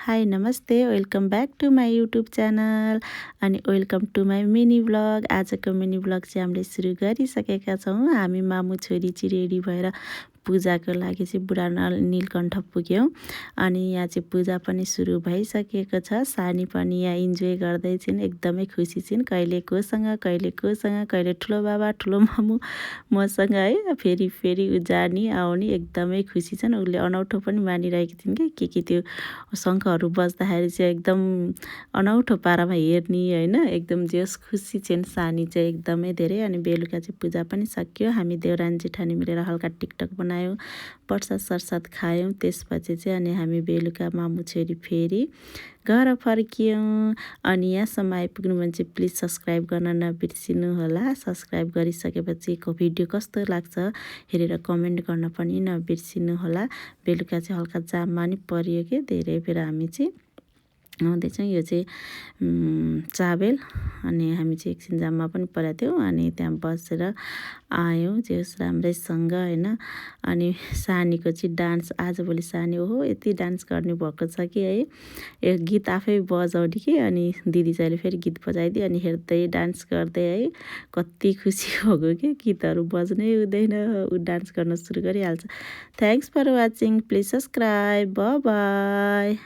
High namaste, welcome back to my YouTube channel अनि welcome to my mini vlog. आजको mini vlog चाहिँ हामीले सुरु गरिसकेका छौँ। हामी मामु छोरी चाहिँ रेडी भएर पूजाको लागि चाहिँ बुढा नीलकण्ठ पुग्यौँ अनि यहाँ चाहिँ पूजा पनि सुरु भइसकेको छ। सानी पनि यहाँ इन्जोय गर्दै छिन्, एकदमै खुसी छिन्। कहिले कोसँग कहिले ठुलो बाबा ठुलो मामु मसँग है फेरि फेरि जाने आउने एकदमै खुसी छन्। उसले अनौठो पनि मानिरहेकी थिइन् के त्यो शङ्खहरू बज्दाखेरि चाहिँ एकदम अनौठो पारामा हेर्ने होइन, एकदम जस खुसी छिन् सानी चाहिँ एकदमै धेरै। अनि बेलुका चाहिँ पूजा पनि सकियो। हामी देउरानी जेठानी मिलेर हल्का टिकटक बनायौँ, प्रसाद सरसाद खायौँ। त्यसपछि चाहिँ अनि हामी बेलुका मामु छोरी फेरि घर फर्कियौँ। अनि यहाँसम्म आइपुग्नु भने चाहिँ प्लिज सब्सक्राइब गर्न नबिर्सिनु होला। सब्सक्राइब गरिसकेपछि भिडियो कस्तो लाग्छ हेरेर कमेन्ट गर्न पनि नबिर्सिनु होला। बेलुका चाहिँ हल्का जाममा नि परियो कि धेरै बेर हामी चाहिँ आउँदैछौँ। यो चाहिँ चाबेल अनि हामी चाहिँ एकछिन जाममा पनि परेको थियौँ अनि त्यहाँ बसेर आयौँ जे होस् राम्रैसँग होइन। अनि सानीको चाहिँ डान्स आजभोलि सानी ओहो यति डान्स गर्ने भएको छ कि है, यो गीत आफै बजाउने कि अनि दिदी चाहिँ फेरि गीत बजाइदियो अनि हेर्दै डान्स गर्दै है कति खुसी भएको कि गीतहरू बज्नै हुँदैन ऊ डान्स गर्न सुरु गरिहाल्छ। Thanks for watching, please subscribe, bye by.